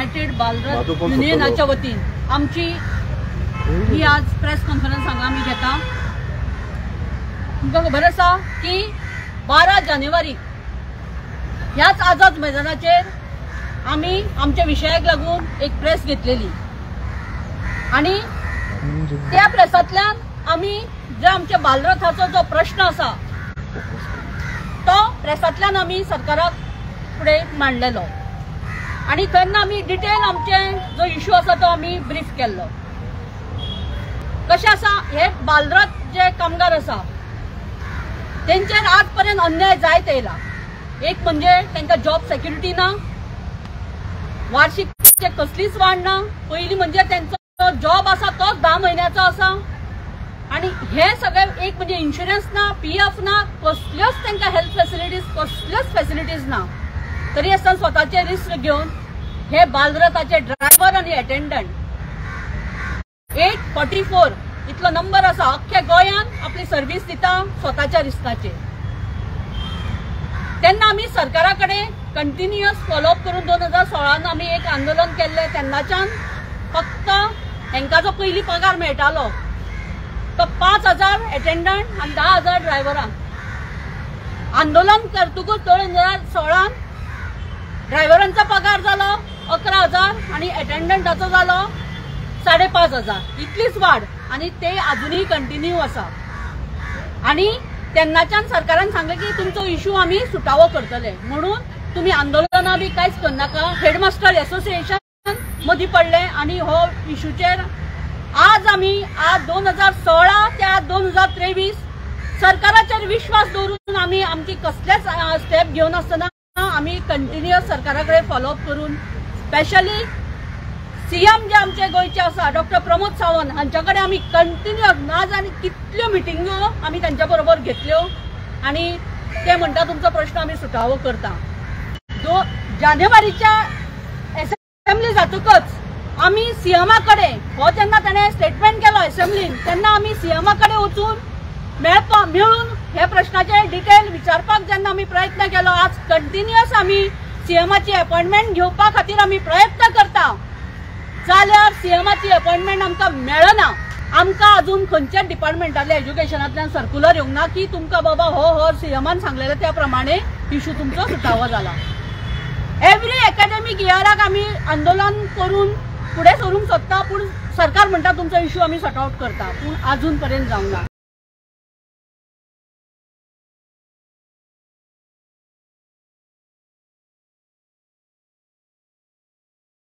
United Bal Rath युनियनाच्या वतीन आमची ही आज प्रेस कॉन्फरन्स हांगा आमी घेता। तुमकां खबर आसा की 12 जानेवारी ह्याच आझाद मैदानाचेर आमी आमच्या विशयाक लागून एक प्रेस घेतलेली आणि त्या प्रेसांतल्यान आमी जे आमच्या बालरथाचो जो प्रश्न आसा तो प्रेसांतल्यान आमी सरकाराक फुडें मांडलेलो आणि तेन्ना आमी डिटेल आमचे जो इश्यू आसा तो आमी ब्रीफ केल्लो। कशें आसा हे बालरथ जे कामगार आसा तेंचेर आज पर्यंत अन्याय जायत येयला। एक म्हणजे तांकां जॉब सेक्युरिटी ना, वार्षिक कसलीच वाड ना। पयलीं म्हणजे तांचो जॉब आसा तो 10 म्हयन्याचो आसा आणि हे सगळे एक म्हणजे इन्शुरन्स ना, PF ना, कसल्योच तांकां हेल्थ फॅसिलिटीज कसल्योच फॅसिलिटीज ना। तरी आसतना स्वताचे रिस्क घेवन हे बालरथाचे ड्रायव्हर आणि अटेंडंट 844 इतलो नंबर आसा अख्ख्या गोंयान आपली सर्व्हिस दिता स्वताच्या रिस्काचेर। तेन्ना आमी सरकारा कडेन कंटिन्युअस फॉलोअप करून 2016 आमी एक आंदोलन केल्ले। तेन्नाच्यान फक्त हांकां जो पयलीं पगार मेळटालो तो 5000 अटेंडंट आणि 10000 ड्रायव्हरांक। आंदोलन करतकूच 2016 ड्रायव्हरांचा पगार जालो 11000 आणि अटेंडंटाचो जालो 5500। इतलीच वाड आणि ते अजूनही कंटिन्यू आसा। आणि तेन्नाच्यान सरकारान सांगले की तुमचो इश्यू आमी सुटावो करतले म्हणून तुम्ही आंदोलनां बी कांयच करनाका। हेडमास्टर असोसिएशन मदीं पडले आणि हो इश्यूचेर आज आमी 2016 ते 2023 सरकाराचेर विश्वास दवरून आमी आमची कसलेच स्टेप घेवन आसतना आमी कंटिन्युअस सरकाराकडे फॉलोअप करून स्पेशली सीएम जे आमचे गोयचे आसा डॉक्टर प्रमोद सावंत हांच्याकडे आमी कंटिन्युअस ना जाणी कितल्यो मिटिंगो आमी तांच्या बरोबर घेतल्यो आणि ते म्हणटा तुमचो प्रश्न आमी सुटावो करता। जानेवारीच्या असेंब्ली जातकच आमी सीएमाकडे हो जेन्ना ताणें स्टेटमेंट केलो असेंब्लीन तेन्ना आमी सीएमाकडे वचून मेळून हे प्रश्नाचे डिटेल विचारपाक जेन्ना आमी प्रयत्न केलो। आज कंटिन्युअस आमी सीएमाची अपॉइंटमेंट घेवपा खातीर आमी प्रयत्न करता जाल्यार सीएमाची अपॉइंटमेंट आमकां मेळना। आमकां अजून खंयच्याच डिपार्टमेंटातल्या एज्युकेशनांतल्यान सर्क्युलर येवंक ना की तुमकां बाबा हो सीएमान सांगलेले त्या प्रमाणे इश्यू तुमचो सुटावो जाला। एव्हरी एकाडेमीक इयराक आमी आंदोलन करून फुडें सरूंक सोदता पूण सरकार म्हणटा तुमचो इश्यू आमी सॉर्ट आउट करता पूण अजून पर्यंत जावंक ना।